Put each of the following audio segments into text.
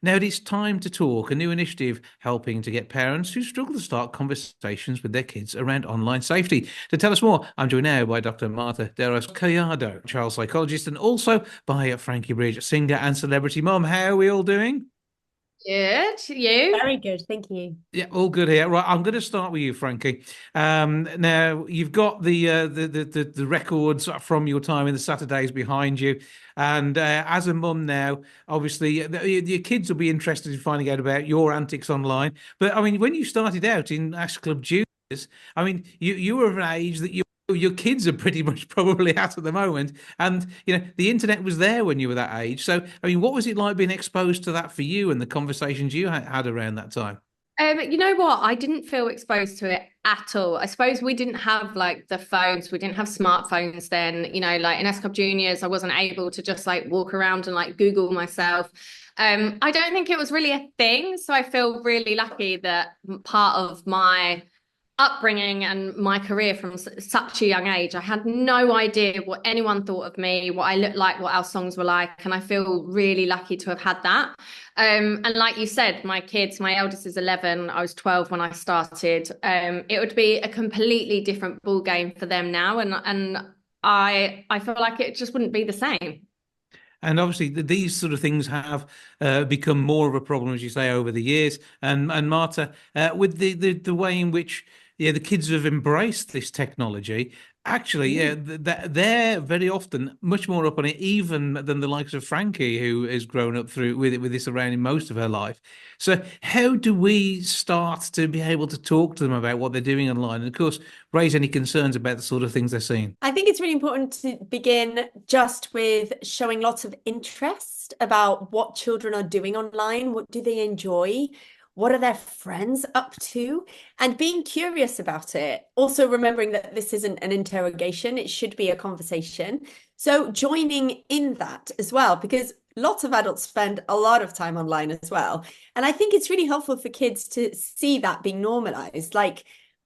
Now it's time to talk, a new initiative helping to get parents who struggle to start conversations with their kids around online safety. To tell us more, I'm joined now by Dr. Martha Deiros Collado, child psychologist, and also by Frankie Bridge, singer and celebrity mum. How are we all doing? Good. You? Very good, thank you. Yeah, all good here. Right, I'm going to start with you, Frankie. Now you've got the records from your time in the Saturdays behind you, and as a mum now, obviously your kids will be interested in finding out about your antics online. But I mean, when you started out in Ash Club Juniors, I mean, you were of an age that your kids are pretty much probably at the moment, and the internet was there when you were that age. So, I mean, what was it like being exposed to that for you and the conversations you had around that time? You know what? I didn't feel exposed to it at all. I suppose we didn't have like the phones, we didn't have smartphones then, like in S Club Juniors, I wasn't able to just like walk around and like Google myself. I don't think it was really a thing. So I feel really lucky that part of my upbringing and my career from such a young age, I had no idea what anyone thought of me, what I looked like, what our songs were like, and I feel really lucky to have had that. And like you said, my kids, my eldest is 11, I was 12 when I started. It would be a completely different ball game for them now, and I feel like it just wouldn't be the same. And obviously, these sort of things have become more of a problem, as you say, over the years. And Marta, with the way in which the kids have embraced this technology, actually, they're very often much more up on it, even than the likes of Frankie, who has grown up through with this around in most of her life. So, how do we start to be able to talk to them about what they're doing online, and of course, raise any concerns about the sort of things they're seeing? I think it's really important to begin just with showing lots of interest about what children are doing online. What do they enjoy? What are their friends up to? And being curious about it. Also remembering that this isn't an interrogation, it should be a conversation. So joining in that as well, because lots of adults spend a lot of time online as well. And I think it's really helpful for kids to see that being normalized. Like,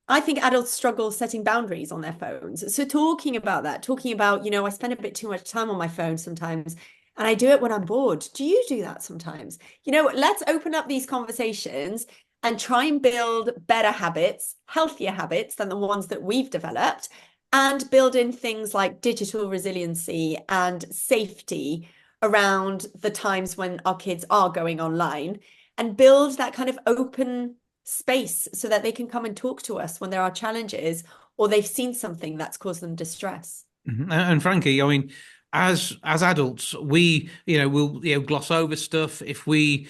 I think adults struggle setting boundaries on their phones. So talking about that, talking about, I spend a bit too much time on my phone sometimes, and I do it when I'm bored. Do you do that sometimes? Let's open up these conversations and try and build better habits, healthier habits than the ones that we've developed, and build in things like digital resiliency and safety around the times when our kids are going online, and build that kind of open space so that they can come and talk to us when there are challenges or they've seen something that's caused them distress. And Frankie, I mean, as adults, we will gloss over stuff if we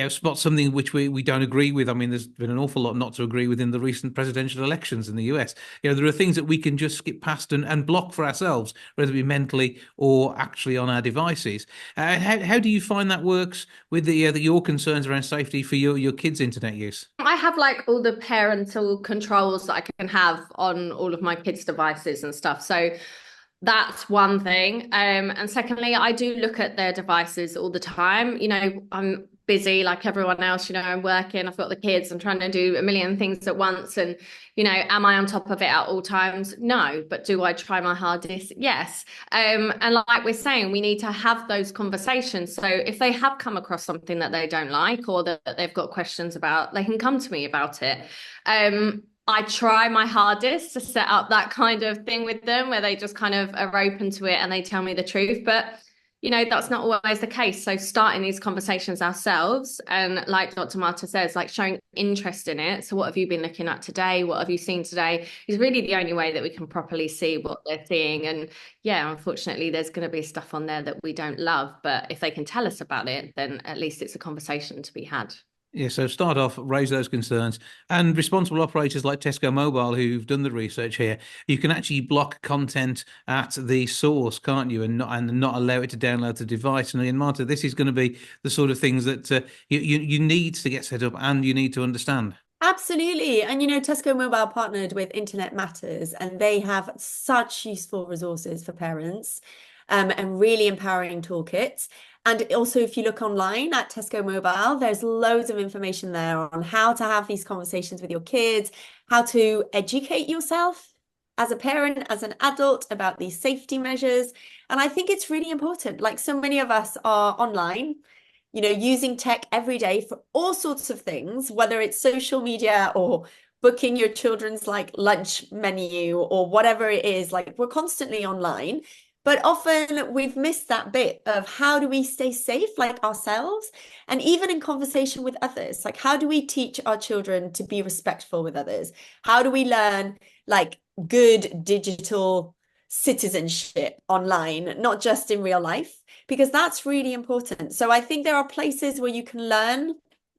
spot something which we don't agree with. I mean, there's been an awful lot not to agree with in the recent presidential elections in the US. There are things that we can just skip past and block for ourselves, whether it be mentally or actually on our devices. How do you find that works with your concerns around safety for your kids' internet use? I have like all the parental controls that I can have on all of my kids' devices and stuff. So that's one thing. And secondly, I do look at their devices all the time. I'm busy like everyone else, I'm working, I've got the kids, I'm trying to do a million things at once. And, am I on top of it at all times? No. But do I try my hardest? Yes. And like we're saying, we need to have those conversations. So if they have come across something that they don't like or that they've got questions about, they can come to me about it. I try my hardest to set up that kind of thing with them where they just kind of are open to it and they tell me the truth. But, that's not always the case. So starting these conversations ourselves and like Dr. Marta says, like showing interest in it. So what have you been looking at today? What have you seen today? Is really the only way that we can properly see what they're seeing. And yeah, unfortunately, there's going to be stuff on there that we don't love. But if they can tell us about it, then at least it's a conversation to be had. Yeah, so start off, raise those concerns, and responsible operators like Tesco Mobile, who've done the research here, you can actually block content at the source, can't you, and not allow it to download the device. And Marta, this is going to be the sort of things that you need to get set up and you need to understand. Absolutely. And Tesco Mobile partnered with Internet Matters, and they have such useful resources for parents, and really empowering toolkits. And also, if you look online at Tesco Mobile, there's loads of information there on how to have these conversations with your kids, how to educate yourself as a parent, as an adult about these safety measures. And I think it's really important. Like, so many of us are online. using tech every day for all sorts of things, whether it's social media or booking your children's like lunch menu or whatever it is. Like, we're constantly online, but often we've missed that bit of how do we stay safe, like ourselves, and even in conversation with others. Like, how do we teach our children to be respectful with others? How do we learn like good digital citizenship online, not just in real life? Because that's really important. So I think there are places where you can learn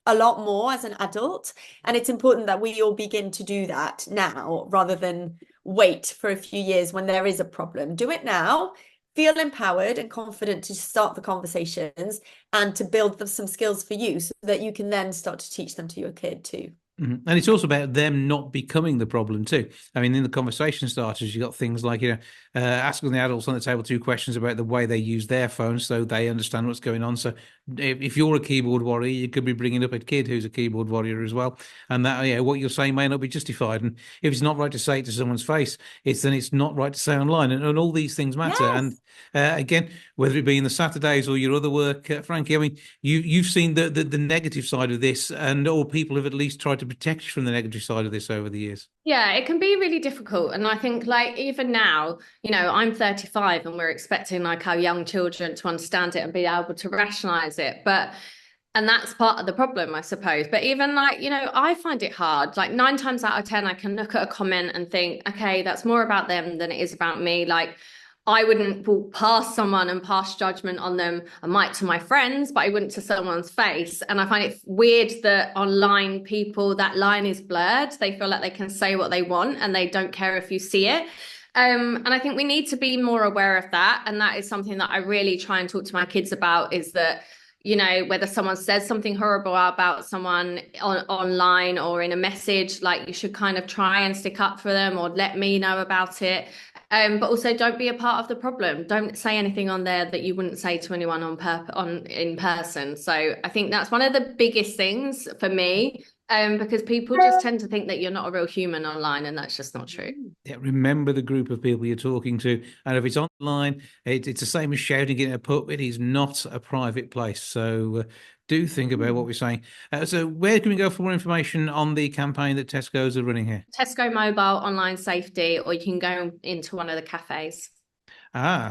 a lot more as an adult, and it's important that we all begin to do that now rather than wait for a few years when there is a problem. Do it now, feel empowered and confident to start the conversations and to build some skills for you so that you can then start to teach them to your kid too. And it's also about them not becoming the problem too. I mean, in the conversation starters, you got things like, asking the adults on the table 2 questions about the way they use their phones so they understand what's going on. So if you're a keyboard warrior, you could be bringing up a kid who's a keyboard warrior as well. And that, what you're saying may not be justified. And if it's not right to say it to someone's face, then it's not right to say online. And all these things matter. Yes. And again, whether it be in the Saturdays or your other work, Frankie, I mean, you've seen the negative side of this, and all people have at least tried to protect you from the negative side of this over the years. Yeah, it can be really difficult. And I think like even now, I'm 35 and we're expecting like our young children to understand it and be able to rationalize it. And that's part of the problem, I suppose. But even like, I find it hard. Like 9 times out of 10, I can look at a comment and think, okay, that's more about them than it is about me. Like, I wouldn't walk past someone and pass judgment on them. I might to my friends, but I wouldn't to someone's face. And I find it weird that online people, that line is blurred. They feel like they can say what they want and they don't care if you see it. And I think we need to be more aware of that. And that is something that I really try and talk to my kids about, is that, whether someone says something horrible about someone online or in a message, like you should kind of try and stick up for them or let me know about it. But also don't be a part of the problem. Don't say anything on there that you wouldn't say to anyone in person. So I think that's one of the biggest things for me, because people just tend to think that you're not a real human online, and that's just not true. Yeah, remember the group of people you're talking to, and if it's online, it's the same as shouting in a pub. It is not a private place. So do think about what we're saying. So where can we go for more information on the campaign that Tesco's are running here? Tesco Mobile online safety, or you can go into one of the cafes.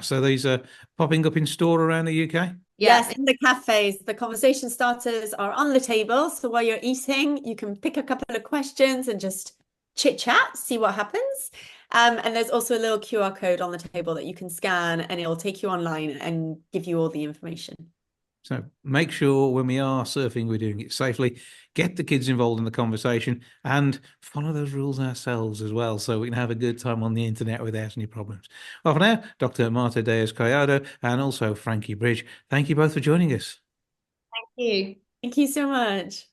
So these are popping up in store around the UK? Yes, in the cafes. The conversation starters are on the table. So while you're eating, you can pick a couple of questions and just chit chat, see what happens. And there's also a little QR code on the table that you can scan, and it'll take you online and give you all the information. So make sure when we are surfing, we're doing it safely. Get the kids involved in the conversation and follow those rules ourselves as well, so we can have a good time on the internet without any problems. Well, for now, Dr. Marta Deiros Collado and also Frankie Bridge, thank you both for joining us. Thank you. Thank you so much.